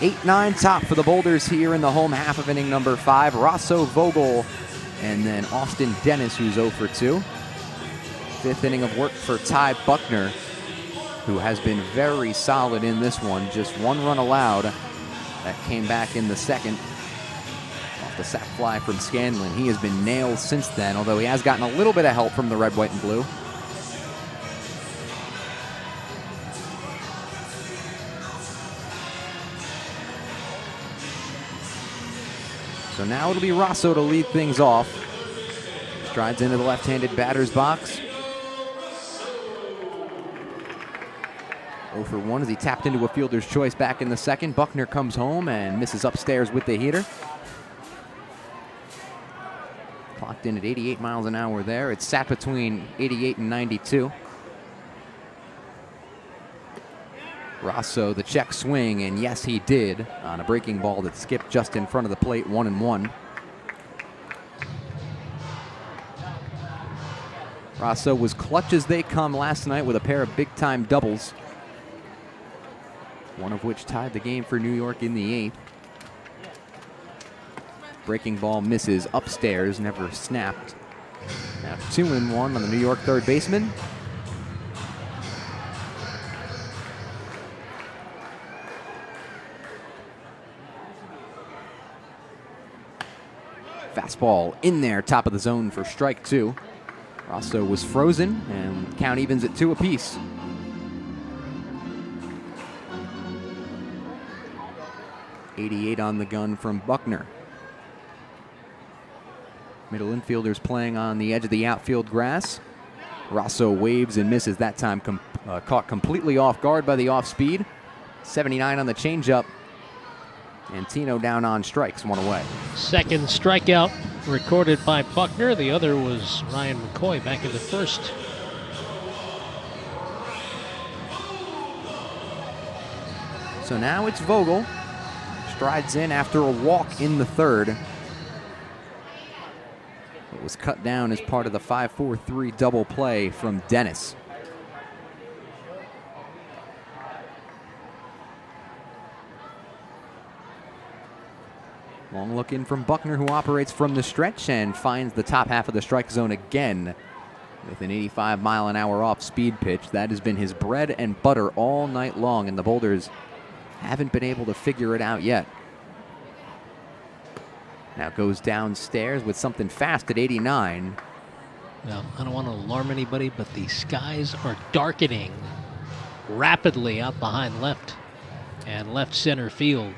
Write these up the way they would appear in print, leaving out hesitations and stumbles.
8-9 top for the Boulders here in the home half of inning number 5. Rosso, Vogel, and then Austin Dennis, who's 0 for 2. Fifth inning of work for Ty Buckner, who has been very solid in this one. Just 1 run allowed. That came back in the second off the sac fly from Scanlon. He has been nailed since then, although he has gotten a little bit of help from the red, white, and blue. So now it'll be Rosso to lead things off. Strides into the left-handed batter's box. 0 for 1 as he tapped into a fielder's choice back in the second. Buckner comes home and misses upstairs with the heater. Clocked in at 88 miles an hour there. It's sat between 88 and 92. Rosso, the check swing, and yes, he did on a breaking ball that skipped just in front of the plate, 1-1. Rosso was clutch as they come last night with a pair of big-time doubles, one of which tied the game for New York in the 8th. Breaking ball misses upstairs, never snapped. Now 2-1 on the New York third baseman. Fastball in there, top of the zone for strike 2. Rosso was frozen, and count evens at 2 apiece. .88 on the gun from Buckner. Middle infielders playing on the edge of the outfield grass. Rosso waves and misses, that time caught completely off guard by the off speed. 79 on the changeup. And Tino down on strikes, 1 away. Second strikeout recorded by Buckner. The other was Ryan McCoy back in the first. So now it's Vogel. Strides in after a walk in the third. It was cut down as part of the 5-4-3 double play from Dennis. Long look in from Buckner, who operates from the stretch and finds the top half of the strike zone again with an 85-mile-an-hour off-speed pitch. That has been his bread and butter all night long, and the Boulders haven't been able to figure it out yet. Now goes downstairs with something fast at 89. Now, I don't want to alarm anybody, but the skies are darkening rapidly out behind left and left center field.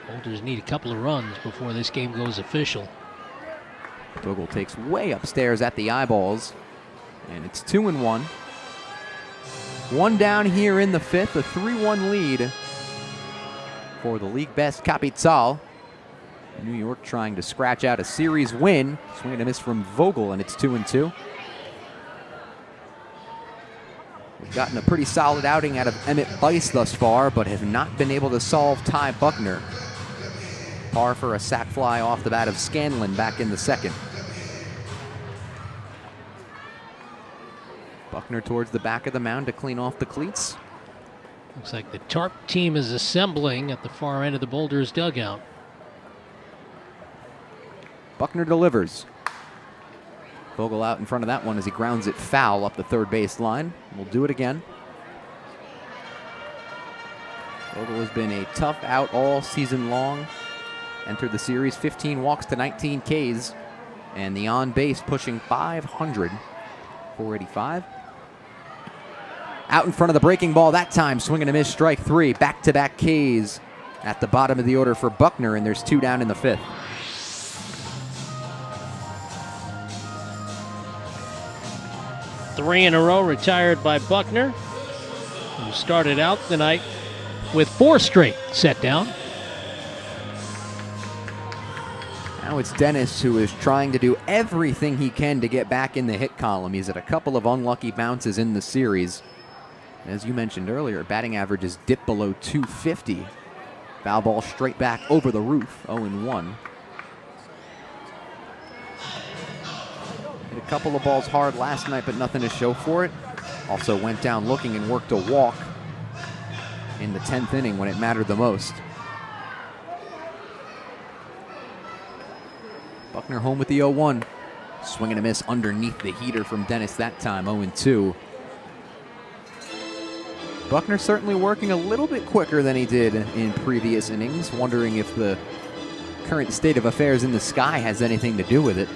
Boulders need a couple of runs before this game goes official. Vogel takes way upstairs at the eyeballs, and it's 2-1. 1 down here in the 5th, a 3-1 lead for the league best Capital. New York trying to scratch out a series win. Swing and a miss from Vogel, and it's 2-2. We've gotten a pretty solid outing out of Emmett Bice thus far, but have not been able to solve Ty Buckner. Par for a sac fly off the bat of Scanlon back in the second. Buckner towards the back of the mound to clean off the cleats. Looks like the tarp team is assembling at the far end of the Boulders dugout. Buckner delivers. Vogel out in front of that one as he grounds it foul up the third base line. We'll do it again. Vogel has been a tough out all season long. Entered the series 15 walks to 19 Ks, and the on base pushing 500. 485. Out in front of the breaking ball that time, swing and a miss, strike 3. Back-to-back Ks at the bottom of the order for Buckner, and there's 2 down in the 5th. Three in a row retired by Buckner, who started out the night with 4 straight set down. Now it's Dennis, who is trying to do everything he can to get back in the hit column. He's had a couple of unlucky bounces in the series. As you mentioned earlier, batting average is dipped below 250. Foul ball straight back over the roof, 0-1. Hit a couple of balls hard last night, but nothing to show for it. Also went down looking and worked a walk. in the 10th inning when it mattered the most. Buckner home with the 0-1. Swing and a miss underneath the heater from Dennis that time, 0-2. Buckner certainly working a little bit quicker than he did in previous innings, wondering if the current state of affairs in the sky has anything to do with it.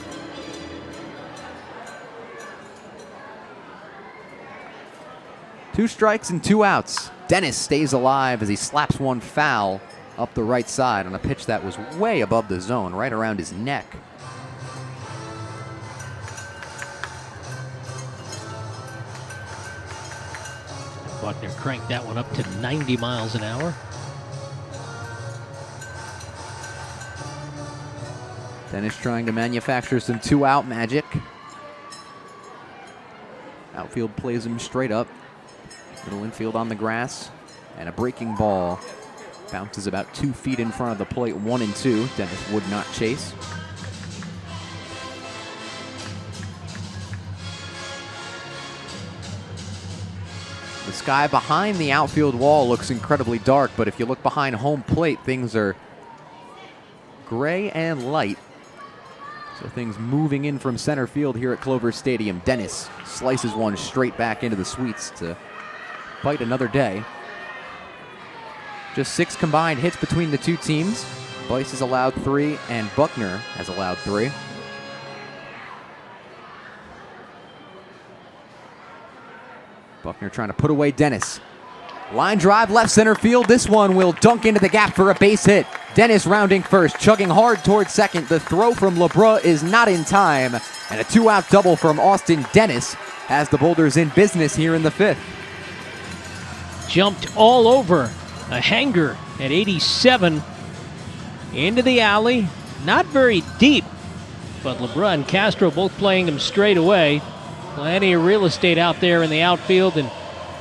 Two strikes and 2 outs. Dennis stays alive as he slaps one foul up the right side on a pitch that was way above the zone, right around his neck. Buckner cranked that one up to 90 miles an hour. Dennis trying to manufacture some 2-out magic. Outfield plays him straight up. Middle infield on the grass. And a breaking ball bounces about 2 feet in front of the plate, 1-2. Dennis would not chase. The sky behind the outfield wall looks incredibly dark, but if you look behind home plate, things are gray and light. So things moving in from center field here at Clover Stadium. Dennis slices one straight back into the suites to fight another day. Just 6 combined hits between the two teams. Bice has allowed 3 and Buckner has allowed 3. Buckner trying to put away Dennis. Line drive left center field. This one will dunk into the gap for a base hit. Dennis rounding first, chugging hard towards second. The throw from LeBrun is not in time. And a 2-out double from Austin Dennis has the Boulders in business here in the 5th. Jumped all over a hanger at 87 into the alley. Not very deep, but LeBrun and Castro both playing him straight away. Plenty of real estate out there in the outfield, and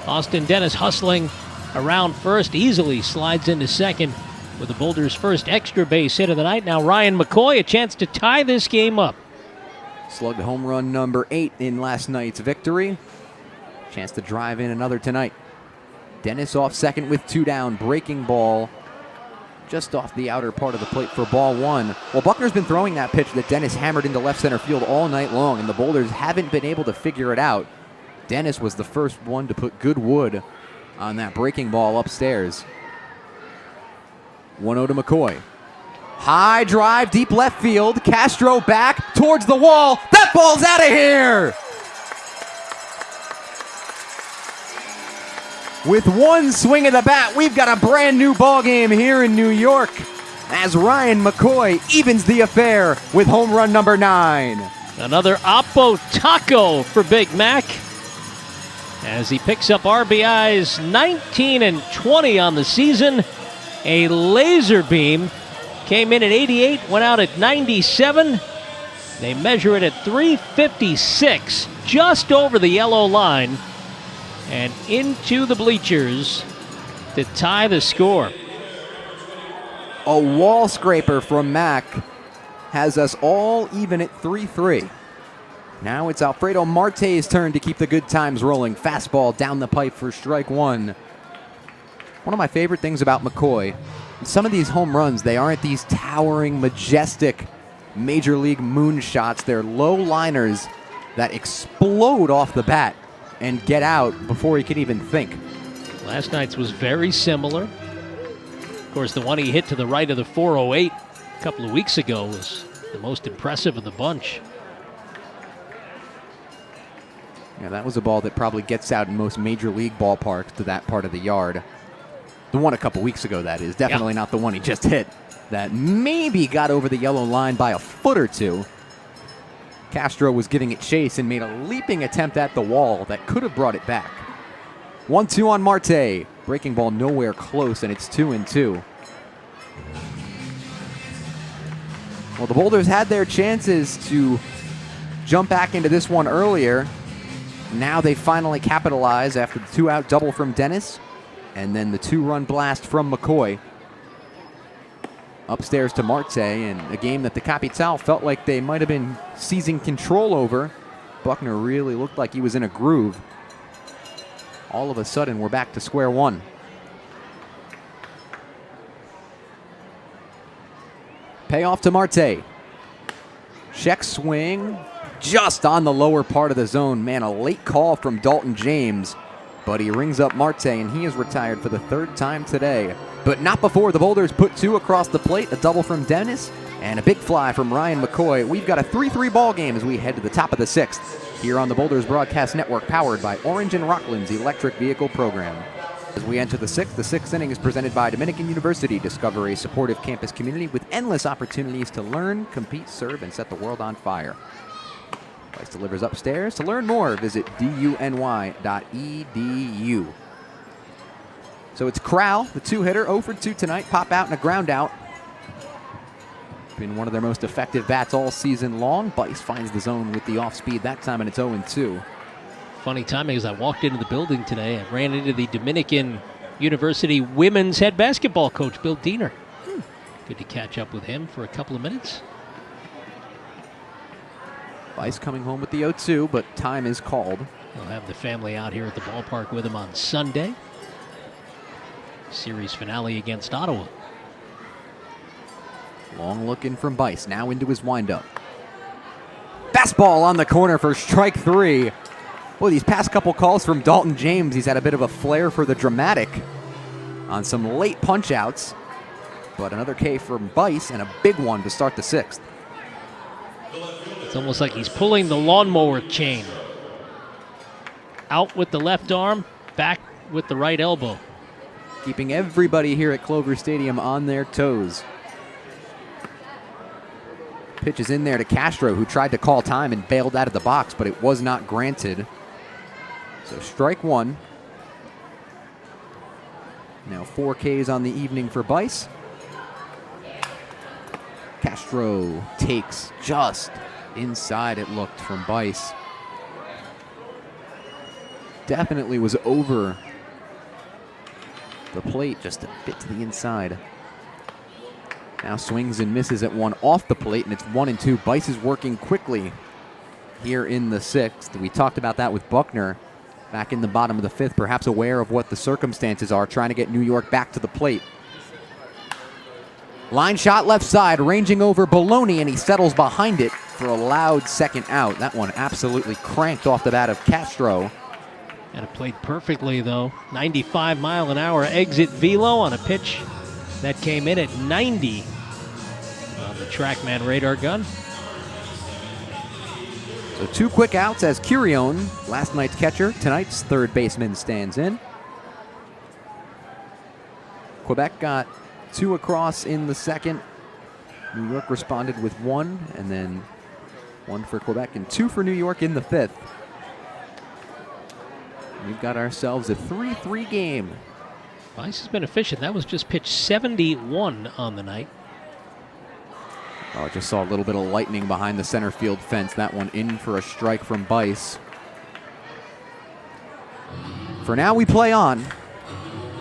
Austin Dennis hustling around first, easily slides into second with the Boulders' first extra base hit of the night. Now Ryan McCoy, a chance to tie this game up. Slugged home run number 8 in last night's victory. Chance to drive in another tonight. Dennis off second with 2 down, breaking ball just off the outer part of the plate for ball 1. Well, Buckner's been throwing that pitch that Dennis hammered into left center field all night long, and the Boulders haven't been able to figure it out. Dennis was the first one to put good wood on that breaking ball upstairs. 1-0 to McCoy. High drive, deep left field. Castro back towards the wall. That ball's out of here! With one swing of the bat, we've got a brand new ball game here in New York as Ryan McCoy evens the affair with home run number 9. Another Oppo Taco for Big Mac as he picks up RBIs 19 and 20 on the season. A laser beam came in at 88, went out at 97. They measure it at 356, just over the yellow line, and into the bleachers to tie the score. A wall scraper from Mac has us all even at 3-3. Now it's Alfredo Marte's turn to keep the good times rolling. Fastball down the pipe for strike 1. One of my favorite things about McCoy, some of these home runs, they aren't these towering, majestic major league moonshots. They're low liners that explode off the bat and get out before he can even think. Last night's was very similar. Of course, the one he hit to the right of the 408 a couple of weeks ago was the most impressive of the bunch. Yeah, that was a ball that probably gets out in most major league ballparks to that part of the yard. The one a couple weeks ago, that is. Definitely not the one he just hit. That maybe got over the yellow line by a foot or two. Castro was giving it chase and made a leaping attempt at the wall that could have brought it back. 1-2 on Marte. Breaking ball nowhere close, and it's 2-2. Well, the Boulders had their chances to jump back into this one earlier. Now they finally capitalize after the 2-out double from Dennis, and then the 2-run blast from McCoy. Upstairs to Marte, and a game that the Capital felt like they might have been seizing control over. Buckner really looked like he was in a groove. All of a sudden, we're back to square one. Payoff to Marte. Check swing, just on the lower part of the zone. Man, a late call from Dalton James, but he rings up Marte, and he is retired for the third time today. But not before the Boulders put two across the plate, a double from Dennis, and a big fly from Ryan McCoy. We've got a 3-3 ball game as we head to the top of the sixth here on the Boulders Broadcast Network, powered by Orange and Rockland's electric vehicle program. As we enter the sixth inning is presented by Dominican University. Discover a supportive campus community with endless opportunities to learn, compete, serve, and set the world on fire. Bryce delivers upstairs. To learn more, visit duny.edu. So it's Crowell, the two-hitter, 0 for 2 tonight. Pop out and a ground out. Been one of their most effective bats all season long. Bryce finds the zone with the off-speed that time, and it's 0-2. Funny timing, as I walked into the building today, I ran into the Dominican University women's head basketball coach, Bill Diener. Good to catch up with him for a couple of minutes. Bryce coming home with the 0-2, but time is called. He'll have the family out here at the ballpark with him on Sunday. Series finale against Ottawa. Long look in from Bryce, now into his windup. Fastball on the corner for strike 3. Boy, these past couple calls from Dalton James, he's had a bit of a flair for the dramatic on some late punch-outs. But another K from Bryce and a big one to start the sixth. It's almost like he's pulling the lawnmower chain. Out with the left arm, back with the right elbow. Keeping everybody here at Clover Stadium on their toes. Pitch is in there to Castro, who tried to call time and bailed out of the box, but it was not granted. So strike 1. Now 4 Ks on the evening for Bryce. Castro takes just inside, it looked, from Bryce. Definitely was over the plate, just a bit to the inside. Now swings and misses at one off the plate, and it's 1-2. Bryce is working quickly here in the sixth. We talked about that with Buckner back in the bottom of the fifth, perhaps aware of what the circumstances are, trying to get New York back to the plate. Line shot left side, ranging over Baloney, and he settles behind it for a loud second out. That one absolutely cranked off the bat of Castro. And it played perfectly, though. 95-mile-an-hour exit velo on a pitch that came in at 90 on the TrackMan radar gun. So 2 quick outs as Curione, last night's catcher, tonight's third baseman, stands in. Quebec got 2 across in the second. New York responded with 1, and then 1 for Quebec and 2 for New York in the fifth. We've got ourselves a 3-3 game. Bryce has been efficient. That was just pitch 71 on the night. Oh, just saw a little bit of lightning behind the center field fence. That one in for a strike from Bryce. For now, we play on.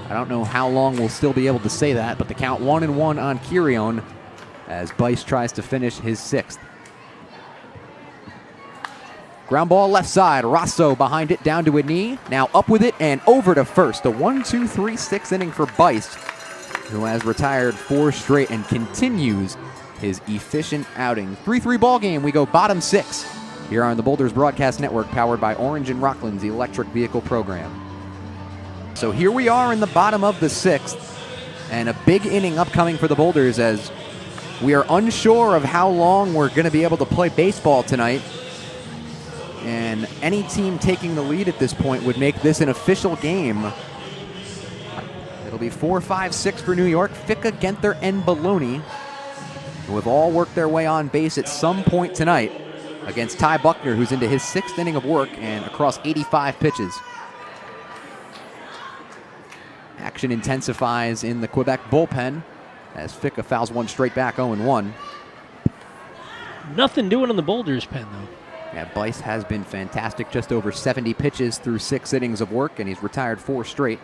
I don't know how long we'll still be able to say that, but the count 1-1 on Curione as Bryce tries to finish his sixth. Ground ball left side. Rosso behind it, down to a knee. Now up with it and over to first. A 1-2-3-6 inning for Bryce, who has retired 4 straight and continues his efficient outing. 3-3 ball game. We go bottom 6 here on the Boulders Broadcast Network, powered by Orange and Rockland's electric vehicle program. So here we are in the bottom of the 6th, and a big inning upcoming for the Boulders as we are unsure of how long we're going to be able to play baseball tonight. And any team taking the lead at this point would make this an official game. It'll be 4, 5, 6 for New York. Ficca, Genther, and Baloney, who have all worked their way on base at some point tonight against Ty Buckner, who's into his 6th inning of work and across 85 pitches. Action intensifies in the Quebec bullpen as Ficca fouls one straight back, 0-1. Nothing doing in the Boulders pen, though. Yeah, Bryce has been fantastic, just over 70 pitches through 6 innings of work, and he's retired 4 straight.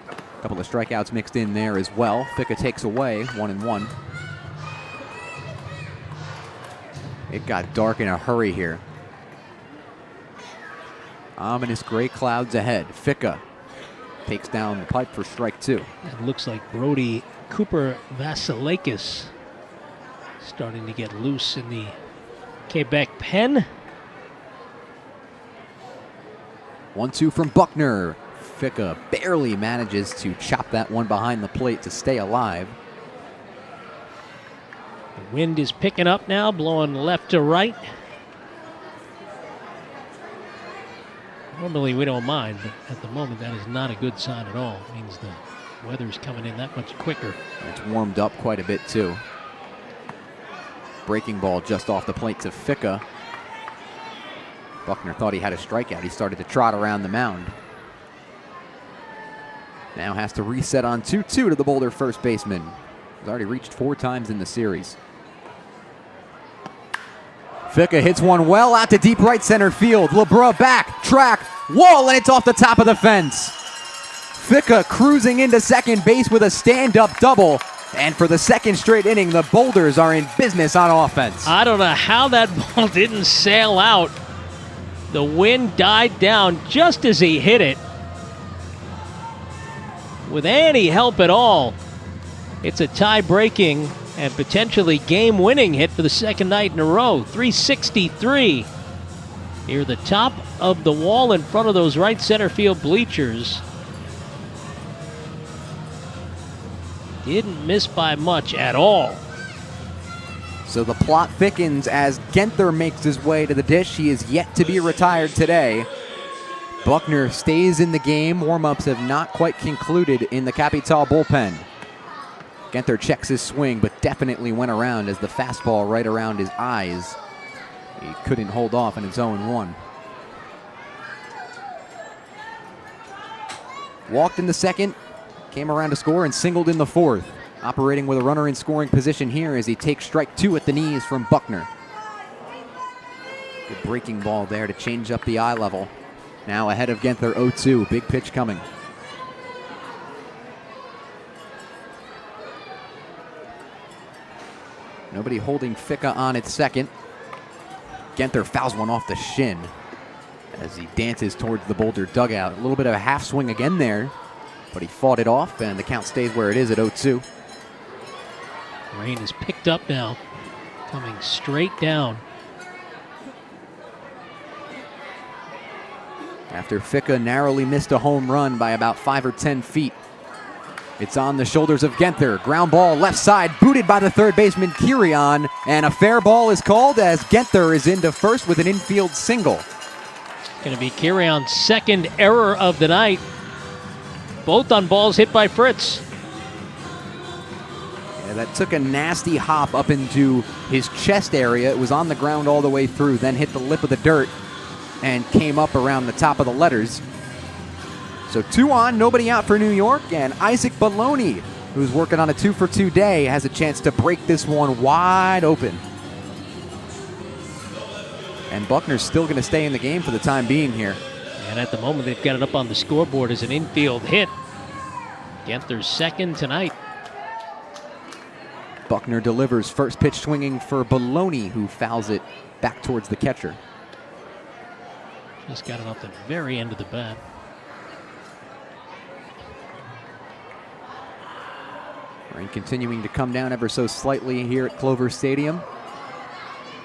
A couple of strikeouts mixed in there as well. Ficca takes away 1-1. It got dark in a hurry here. Ominous gray clouds ahead. Ficca takes down the pipe for strike 2. It looks like Brody Cooper Vasilakis starting to get loose in the Quebec pen. 1-2 from Buckner. Ficka barely manages to chop that one behind the plate to stay alive. The wind is picking up now, blowing left to right. Normally we don't mind, but at the moment that is not a good sign at all. It means the weather's coming in that much quicker. It's warmed up quite a bit too. Breaking ball just off the plate to Ficka. Buckner thought he had a strikeout. He started to trot around the mound. Now has to reset on 2-2 to the Boulder first baseman. He's already reached 4 times in the series. Ficka hits one well out to deep right center field. LeBrun back, track, wall, and it's off the top of the fence. Ficka cruising into second base with a stand-up double. And for the second straight inning, the Boulders are in business on offense. I don't know how that ball didn't sail out. The wind died down just as he hit it. With any help at all, it's a tie-breaking and potentially game-winning hit for the second night in a row. 363 near the top of the wall in front of those right center field bleachers. Didn't miss by much at all. So the plot thickens as Genther makes his way to the dish. He is yet to be retired today. Buckner stays in the game. Warm-ups have not quite concluded in the Capital bullpen. Genther checks his swing, but definitely went around as the fastball right around his eyes. He couldn't hold off, and it's 0-1. Walked in the second, came around to score, and singled in the fourth. Operating with a runner in scoring position here as he takes strike 2 at the knees from Buckner. Good breaking ball there to change up the eye level. Now ahead of Genther, 0-2. Big pitch coming. Nobody holding Ficka on at second. Genther fouls one off the shin as he dances towards the Boulder dugout. A little bit of a half swing again there, but he fought it off, and the count stays where it is at 0-2. Rain is picked up now, coming straight down. After Ficka narrowly missed a home run by about 5 or 10 feet. It's on the shoulders of Genther. Ground ball left side, booted by the third baseman Kirion, and a fair ball is called as Genther is into first with an infield single. Going to be Kirion's second error of the night. Both on balls hit by Fritz. Yeah, that took a nasty hop up into his chest area. It was on the ground all the way through, then hit the lip of the dirt and came up around the top of the letters. So 2 on, nobody out for New York, and Isaac Baloney, who's working on a 2-for-2 day, has a chance to break this one wide open. And Buckner's still going to stay in the game for the time being here. And at the moment, they've got it up on the scoreboard as an infield hit. Genther's second tonight. Buckner delivers first pitch swinging for Baloney, who fouls it back towards the catcher. Just got it off the very end of the bat. Rain continuing to come down ever so slightly here at Clover Stadium.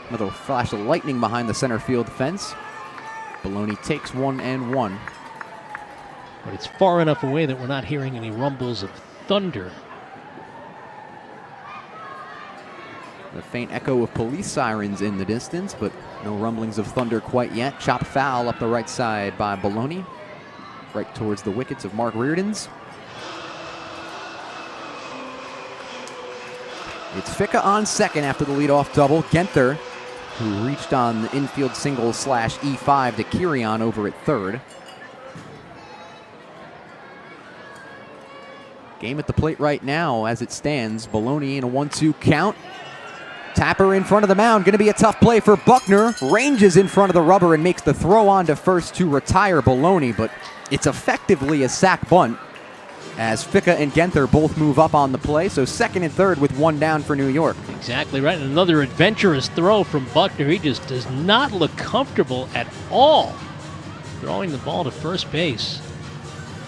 Another flash of lightning behind the center field fence. Baloney takes 1-1. But it's far enough away that we're not hearing any rumbles of thunder. The faint echo of police sirens in the distance, but no rumblings of thunder quite yet. Chop foul up the right side by Baloney, right towards the wickets of Mark Reardon's. It's Ficka on second after the leadoff double. Genther, who reached on the infield single slash E5 to Kirion over at third. Game at the plate right now as it stands. Baloney in a 1-2 count. Tapper in front of the mound. Going to be a tough play for Buckner. Ranges in front of the rubber and makes the throw on to first to retire Baloney, but it's effectively a sac bunt as Ficka and Genther both move up on the play. So second and third with 1 down for New York. Exactly right. And another adventurous throw from Buckner. He just does not look comfortable at all throwing the ball to first base.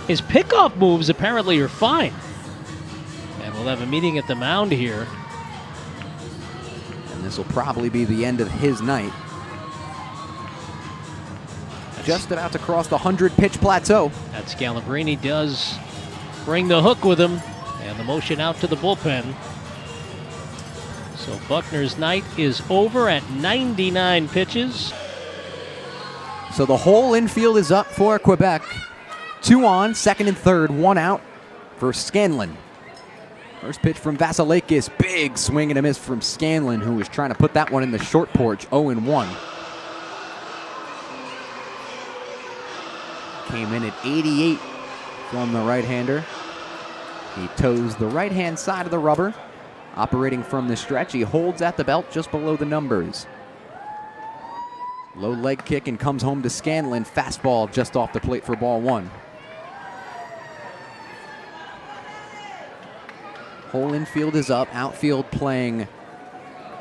His pickoff moves apparently are fine. And we'll have a meeting at the mound here this will probably be the end of his night. Just about to cross the 100-pitch plateau. That Scalabrini does bring the hook with him, and the motion out to the bullpen. So Buckner's night is over at 99 pitches. So the whole infield is up for Quebec. 2 on, second and third, 1 out for Scanlon. First pitch from Vasilakis, big swing and a miss from Scanlon, who was trying to put that one in the short porch, 0-1. Came in at 88 from the right-hander. He toes the right-hand side of the rubber. Operating from the stretch, he holds at the belt just below the numbers. Low leg kick and comes home to Scanlon. Fastball just off the plate for ball 1. Whole infield is up. Outfield playing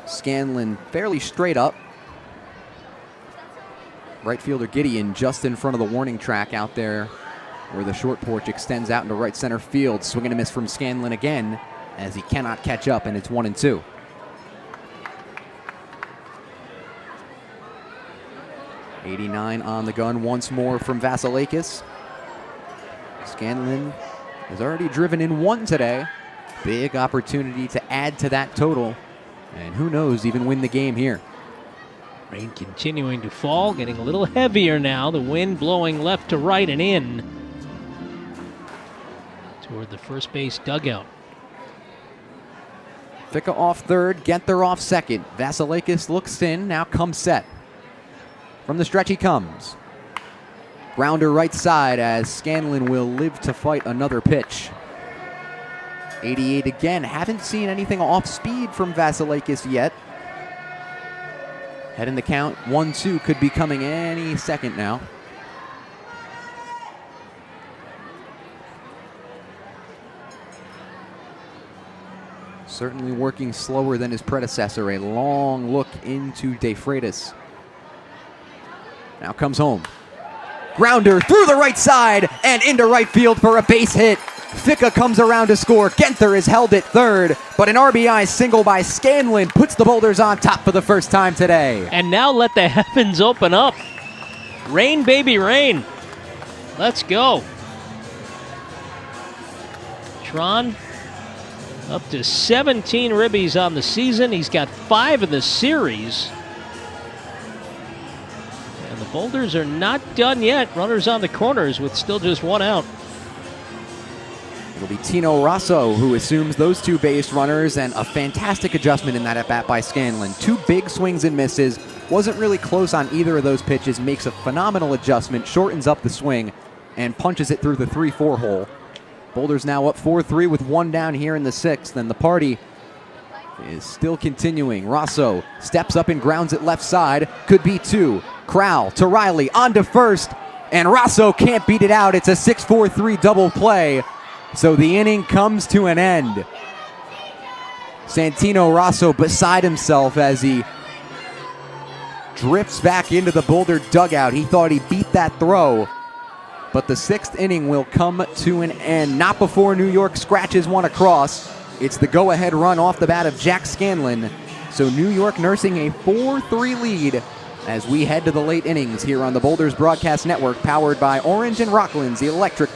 Scanlon fairly straight up. Right fielder Gideon just in front of the warning track out there where the short porch extends out into right center field. Swing and a miss from Scanlon again as he cannot catch up, and it's 1-2. '89 on the gun once more from Vasilakis. Scanlon has already driven in 1 today. Big opportunity to add to that total, and who knows, even win the game here. Rain continuing to fall, getting a little heavier now. The wind blowing left to right and in toward the first base dugout. Ficka off third, Genther off second. Vasilakis looks in, now comes set. From the stretch he comes. Grounder right side as Scanlon will live to fight another pitch. 88 again. Haven't seen anything off speed from Vasilakis yet. Head in the count. 1-2 could be coming any second now. Certainly working slower than his predecessor. A long look into De Freitas. Now comes home. Grounder through the right side and into right field for a base hit. Ficka comes around to score. Genther is held at third, but an RBI single by Scanlon puts the Boulders on top for the first time today. And now let the heavens open up. Rain, baby, rain. Let's go. Tron up to 17 ribbies on the season. He's got 5 in the series. And the Boulders are not done yet. Runners on the corners with still just 1 out. It'll be Tino Rosso who assumes those 2 base runners, and a fantastic adjustment in that at-bat by Scanlon. 2 big swings and misses. Wasn't really close on either of those pitches. Makes a phenomenal adjustment, shortens up the swing, and punches it through the 3-4 hole. Boulders now up 4-3 with 1 down here in the 6th, and the party is still continuing. Rosso steps up and grounds it left side. Could be 2. Crowell to Riley, on to first, and Rosso can't beat it out. It's a 6-4-3 double play. So the inning comes to an end. Santino Rosso beside himself as he drifts back into the Boulder dugout. He thought he beat that throw, but the 6th inning will come to an end. Not before New York scratches one across. It's the go-ahead run off the bat of Jack Scanlon. So New York nursing a 4-3 lead as we head to the late innings here on the Boulders Broadcast Network, powered by Orange and Rockland's electric